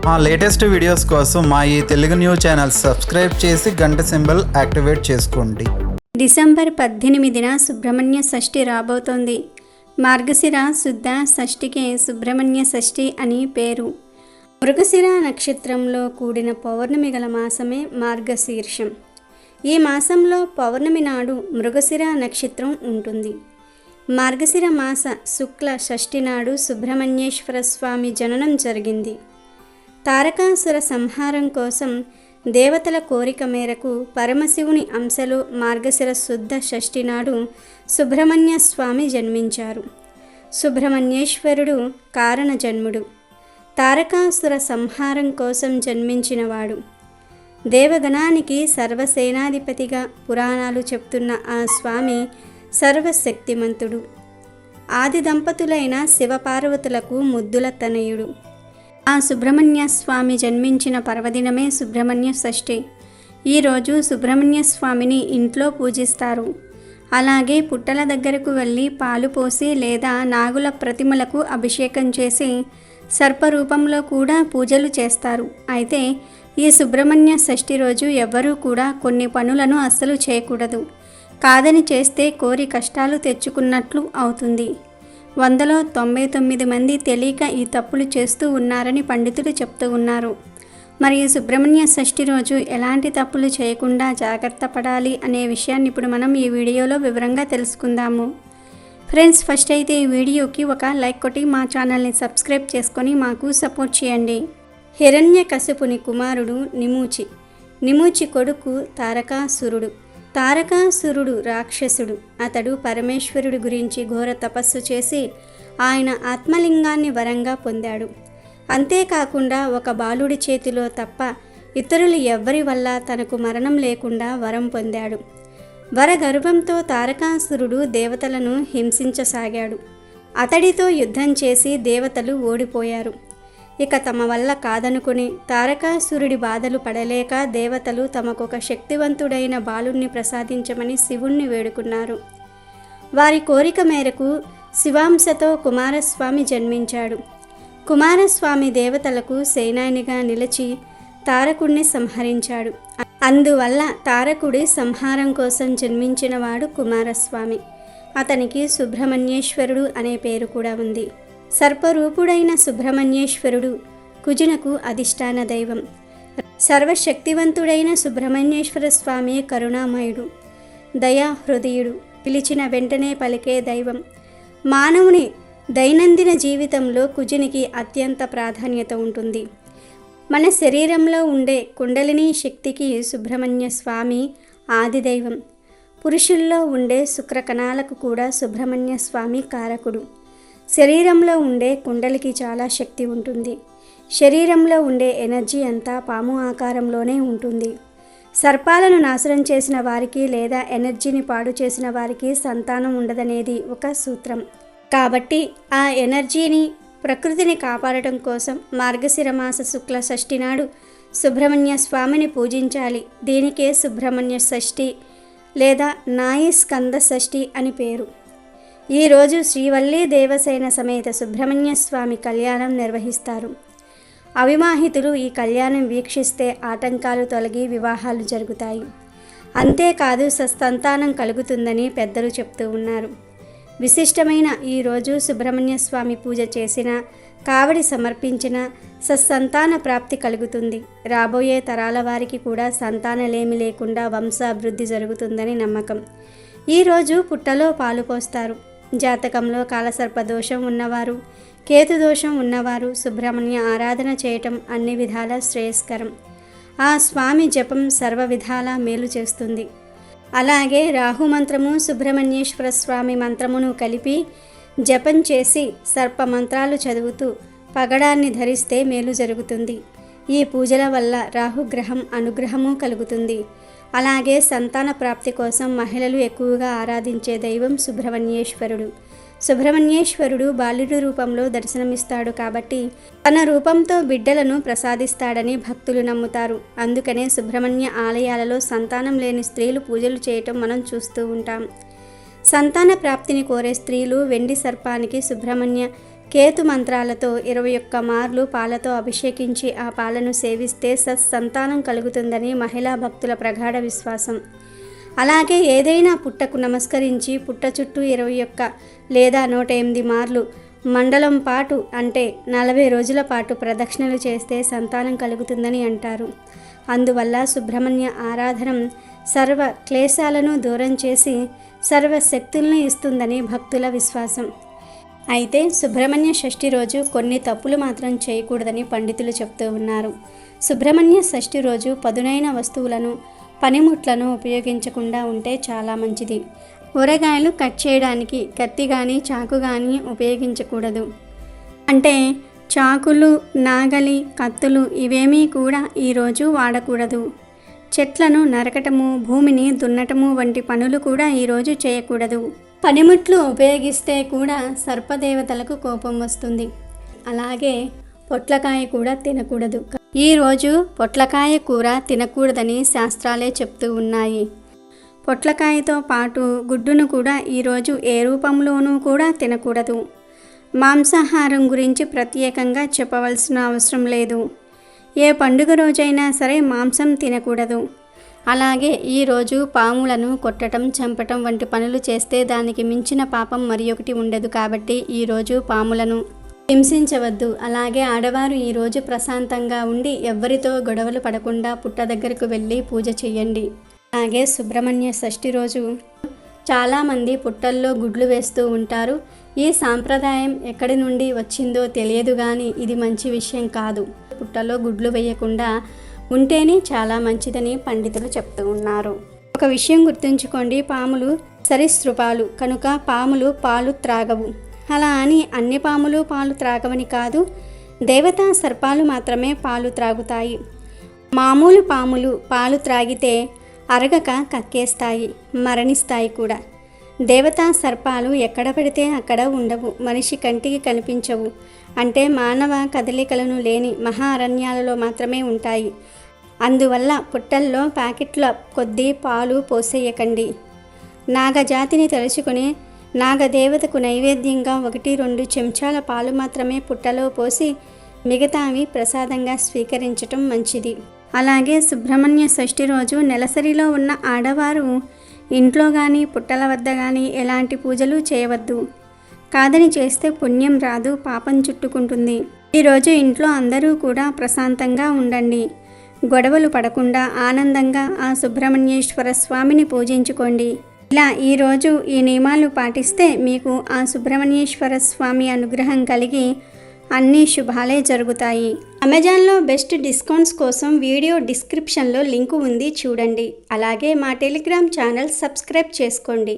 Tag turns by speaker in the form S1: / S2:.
S1: మా latest videos కోసం మా ఈ తెలుగు న్యూస్ ఛానల్ సబ్స్క్రైబ్ చేసి గంట సింబల్ యాక్టివేట్ చేసుకోండి.
S2: డిసెంబర్ 18న సుబ్రహ్మణ్య షష్ఠి రాబోతోంది. మార్గశిర శుద్ధ షష్ఠికి సుబ్రహ్మణ్య షష్ఠి అని పేరు. మృగశిర నక్షత్రంలో కూడిన పౌర్ణమి గల మాసమే మార్గశీర్షం. ఈ మాసంలో పౌర్ణమి నాడు మృగశిర నక్షత్రం ఉంటుంది. మార్గశిర మాస శుక్ల షష్ఠి నాడు సుబ్రహ్మణ్యేశ్వర స్వామి జననం జరిగింది. తారకాసుర సంహారం కోసం దేవతల కోరిక మేరకు పరమశివుని అంశలో మార్గశిర శుద్ధ షష్ఠి నాడు సుబ్రహ్మణ్య స్వామి జన్మించారు. సుబ్రహ్మణ్యేశ్వరుడు కారణ జన్ముడు, తారకాసుర సంహారం కోసం జన్మించినవాడు. దేవగణానికి సర్వసేనాధిపతిగా పురాణాలు చెప్తున్న ఆ స్వామి సర్వశక్తిమంతుడు. ఆది దంపతులైన శివపార్వతులకు ముద్దుల తనయుడు. ఆ సుబ్రహ్మణ్య స్వామి జన్మించిన పర్వదినమే సుబ్రహ్మణ్య షష్ఠి. ఈరోజు సుబ్రహ్మణ్య స్వామిని ఇంట్లో పూజిస్తారు. అలాగే పుట్టల దగ్గరకు వెళ్ళి పాలు పోసి లేదా నాగుల ప్రతిమలకు అభిషేకం చేసి సర్పరూపంలో కూడా పూజలు చేస్తారు. అయితే ఈ సుబ్రహ్మణ్య షష్ఠి రోజు ఎవ్వరూ కూడా కొన్ని పనులను అస్సలు చేయకూడదు. కాదని చేస్తే కోరి కష్టాలు తెచ్చుకున్నట్లు అవుతుంది. 100లో 99 మంది తెలియక ఈ తప్పులు చేస్తూ ఉన్నారని పండితులు చెప్తూ ఉన్నారు. మరి ఈ సుబ్రహ్మణ్య షష్ఠి రోజు ఎలాంటి తప్పులు చేయకుండా జాగ్రత్త పడాలి అనే విషయాన్ని ఇప్పుడు మనం ఈ వీడియోలో వివరంగా తెలుసుకుందాము. ఫ్రెండ్స్, ఫస్ట్ అయితే ఈ వీడియోకి ఒక లైక్ కొట్టి మా ఛానల్ని సబ్స్క్రైబ్ చేసుకొని మాకు సపోర్ట్ చేయండి. హిరణ్యకశిపుని కుమారుడు నిమూచి. నిమూచి కొడుకు తారకాసురుడు. తారకాసురుడు రాక్షసుడు. అతడు పరమేశ్వరుడి గురించి ఘోర తపస్సు చేసి ఆయన ఆత్మలింగాన్ని వరంగా పొందాడు. అంతేకాకుండా ఒక బాలుడి చేతిలో తప్ప ఇతరులు ఎవ్వరి వల్ల తనకు మరణం లేకుండా వరం పొందాడు. వరగర్వంతో తారకాసురుడు దేవతలను హింసించసాగాడు. అతడితో యుద్ధం చేసి దేవతలు ఓడిపోయారు. ఇక తమ వల్ల కాదనుకుని తారకాసురుడి బాధలు పడలేక దేవతలు తమకొక శక్తివంతుడైన బాలుణ్ణి ప్రసాదించమని శివుణ్ణి వేడుకున్నారు. వారి కోరిక మేరకు శివాంశతో కుమారస్వామి జన్మించాడు. కుమారస్వామి దేవతలకు సేనానిగా నిలిచి తారకుడిని సంహరించాడు. అందువల్ల తారకుడి సంహారం కోసం జన్మించినవాడు కుమారస్వామి. అతనికి సుబ్రహ్మణ్యేశ్వరుడు అనే పేరు కూడా ఉంది. సర్పరూపుడైన సుబ్రహ్మణ్యేశ్వరుడు కుజునకు అధిష్టాన దైవం. సర్వశక్తివంతుడైన సుబ్రహ్మణ్యేశ్వర స్వామి కరుణామయుడు, దయాహృదయుడు, పిలిచిన వెంటనే పలికే దైవం. మానవుని దైనందిన జీవితంలో కుజునికి అత్యంత ప్రాధాన్యత ఉంటుంది. మన శరీరంలో ఉండే కుండలిని శక్తికి సుబ్రహ్మణ్య స్వామి ఆదిదైవం. పురుషుల్లో ఉండే శుక్రకణాలకు కూడా సుబ్రహ్మణ్య స్వామి కారకుడు. శరీరంలో ఉండే కుండలికి చాలా శక్తి ఉంటుంది. శరీరంలో ఉండే ఎనర్జీ అంతా పాము ఆకారంలోనే ఉంటుంది. సర్పాలను నాశనం చేసిన వారికి లేదా ఎనర్జీని పాడు చేసిన వారికి సంతానం ఉండదనేది ఒక సూత్రం. కాబట్టి ఆ ఎనర్జీని, ప్రకృతిని కాపాడటం కోసం మార్గశిర మాస శుక్ల షష్ఠి నాడు సుబ్రహ్మణ్య స్వామిని పూజించాలి. దీనికే సుబ్రహ్మణ్య షష్ఠి లేదా నాయి స్కంద షష్ఠి అని పేరు. ఈరోజు శ్రీవల్లి దేవసేన సమేత సుబ్రహ్మణ్య స్వామి కళ్యాణం నిర్వహిస్తారు. అవివాహితులు ఈ కళ్యాణం వీక్షిస్తే ఆటంకాలు తొలగి వివాహాలు జరుగుతాయి. అంతేకాదు సత్సంతానం కలుగుతుందని పెద్దలు చెప్తూ ఉన్నారు. విశిష్టమైన ఈరోజు సుబ్రహ్మణ్య స్వామి పూజ చేసిన, కావడి సమర్పించిన సత్సంతాన ప్రాప్తి కలుగుతుంది. రాబోయే తరాల వారికి కూడా సంతానలేమి లేకుండా వంశాభివృద్ధి జరుగుతుందని నమ్మకం. ఈరోజు పుట్టలో పాలు పోస్తారు. జాతకంలో కాలసర్పదోషం ఉన్నవారు, కేతుదోషం ఉన్నవారు సుబ్రహ్మణ్య ఆరాధన చేయటం అన్ని విధాల శ్రేయస్కరం. ఆ స్వామి జపం సర్వ విధాల మేలు చేస్తుంది. అలాగే రాహు మంత్రము, సుబ్రహ్మణ్యేశ్వర స్వామి మంత్రమును కలిపి జపం చేసి సర్ప మంత్రాలు చదువుతూ పగడాన్ని ధరిస్తే మేలు జరుగుతుంది. ఈ పూజల వల్ల రాహుగ్రహం అనుగ్రహము కలుగుతుంది. అలాగే సంతాన ప్రాప్తి కోసం మహిళలు ఎక్కువగా ఆరాధించే దైవం సుబ్రహ్మణ్యేశ్వరుడు. సుబ్రహ్మణ్యేశ్వరుడు బాలుడి రూపంలో దర్శనమిస్తాడు కాబట్టి తన రూపంతో బిడ్డలను ప్రసాదిస్తాడని భక్తులు నమ్ముతారు. అందుకనే సుబ్రహ్మణ్య ఆలయాలలో సంతానం లేని స్త్రీలు పూజలు చేయటం మనం చూస్తూ ఉంటాం. సంతాన ప్రాప్తిని కోరే స్త్రీలు వెండి సర్పానికి సుబ్రహ్మణ్య కేతు మంత్రాలతో 21 మార్లు పాలతో అభిషేకించి ఆ పాలను సేవిస్తే సత్సంతానం కలుగుతుందని మహిళా భక్తుల ప్రగాఢ విశ్వాసం. అలాగే ఏదైనా పుట్టకు నమస్కరించి పుట్ట చుట్టూ 21 లేదా 108 మార్లు మండలం పాటు అంటే 40 రోజుల పాటు ప్రదక్షిణలు చేస్తే సంతానం కలుగుతుందని అంటారు. అందువల్ల సుబ్రహ్మణ్య ఆరాధనం సర్వ క్లేశాలను దూరం చేసి సర్వశక్తులను ఇస్తుందని భక్తుల విశ్వాసం. అయితే సుబ్రహ్మణ్య షష్ఠి రోజు కొన్ని తప్పులు మాత్రం చేయకూడదని పండితులు చెప్తూ ఉన్నారు. సుబ్రహ్మణ్య షష్ఠి రోజు పదునైన వస్తువులను పనిముట్లను ఉపయోగించకుండా ఉంటే చాలా మంచిది. ఊరగాయలు కట్ చేయడానికి కత్తి కానీ చాకు కానీ ఉపయోగించకూడదు. అంటే చాకులు, నాగలి, కత్తులు ఇవేమీ కూడా ఈరోజు వాడకూడదు. చెట్లను నరకటము, భూమిని దున్నటము వంటి పనులు కూడా ఈరోజు చేయకూడదు. పనిముట్లు ఉపయోగిస్తే కూడా సర్పదేవతలకు కోపం వస్తుంది. అలాగే పొట్లకాయ కూడా తినకూడదు. ఈరోజు పొట్లకాయ కూర తినకూడదని శాస్త్రాలే చెప్తూ ఉన్నాయి. పొట్లకాయతో పాటు గుడ్డును కూడా ఈరోజు ఏ రూపంలోనూ కూడా తినకూడదు. మాంసాహారం గురించి ప్రత్యేకంగా చెప్పవలసిన అవసరం లేదు. ఏ పండుగ రోజైనా సరే మాంసం తినకూడదు. అలాగే ఈరోజు పాములను కొట్టడం, చంపటం వంటి పనులు చేస్తే దానికి మించిన పాపం మరి ఒకటి ఉండదు. కాబట్టి ఈరోజు పాములను హింసించవద్దు. అలాగే ఆడవారు ఈరోజు ప్రశాంతంగా ఉండి ఎవ్వరితో గొడవలు పడకుండా పుట్ట దగ్గరకు వెళ్ళి పూజ చేయండి. అలాగే సుబ్రహ్మణ్య షష్ఠి రోజు చాలామంది పుట్టల్లో గుడ్లు వేస్తూ ఉంటారు. ఈ సాంప్రదాయం ఎక్కడి నుండి వచ్చిందో తెలియదు కానీ ఇది మంచి విషయం కాదు. పుట్టలో గుడ్లు వేయకుండా ఉంటేనే చాలా మంచిదని పండితులు చెప్తూ ఉన్నారు. ఒక విషయం గుర్తుంచుకోండి, పాములు సరీసృపాలు కనుక పాములు పాలు త్రాగవు. అలా అని అన్ని పాములు పాలు త్రాగవని కాదు, దేవతా సర్పాలు మాత్రమే పాలు త్రాగుతాయి. మామూలు పాములు పాలు త్రాగితే అరగక కక్కేస్తాయి, మరణిస్తాయి కూడా. దేవతా సర్పాలు ఎక్కడ పడితే అక్కడ ఉండవు, మనిషి కంటికి కనిపించవు. అంటే మానవ కదలికలను లేని మహా అరణ్యాలలో మాత్రమే ఉంటాయి. అందువల్ల పుట్టల్లో ప్యాకెట్ల కొద్దీ పాలు పోసేయకండి. నాగజాతిని తలుచుకుని నాగదేవతకు నైవేద్యంగా 1-2 చెంచాల పాలు మాత్రమే పుట్టలో పోసి మిగతావి ప్రసాదంగా స్వీకరించటం మంచిది. అలాగే సుబ్రహ్మణ్య షష్ఠి రోజు నెలసరిలో ఉన్న ఆడవారు ఇంట్లో కానీ పుట్టల వద్ద కానీ ఎలాంటి పూజలు చేయవద్దు. కాదని చేస్తే పుణ్యం రాదు, పాపం చుట్టుకుంటుంది. ఈరోజు ఇంట్లో అందరూ కూడా ప్రశాంతంగా ఉండండి. గొడవలు పడకుండా ఆనందంగా ఆ సుబ్రహ్మణ్యేశ్వర స్వామిని పూజించుకోండి. ఇలా ఈరోజు ఈ నియమాలు పాటిస్తే మీకు ఆ సుబ్రహ్మణ్యేశ్వర స్వామి అనుగ్రహం కలిగి అన్ని శుభాలే జరుగుతాయి. అమెజాన్లో బెస్ట్ డిస్కౌంట్స్ కోసం వీడియో డిస్క్రిప్షన్లో లింకు ఉంది, చూడండి. అలాగే మా టెలిగ్రామ్ ఛానల్ సబ్స్క్రైబ్ చేసుకోండి.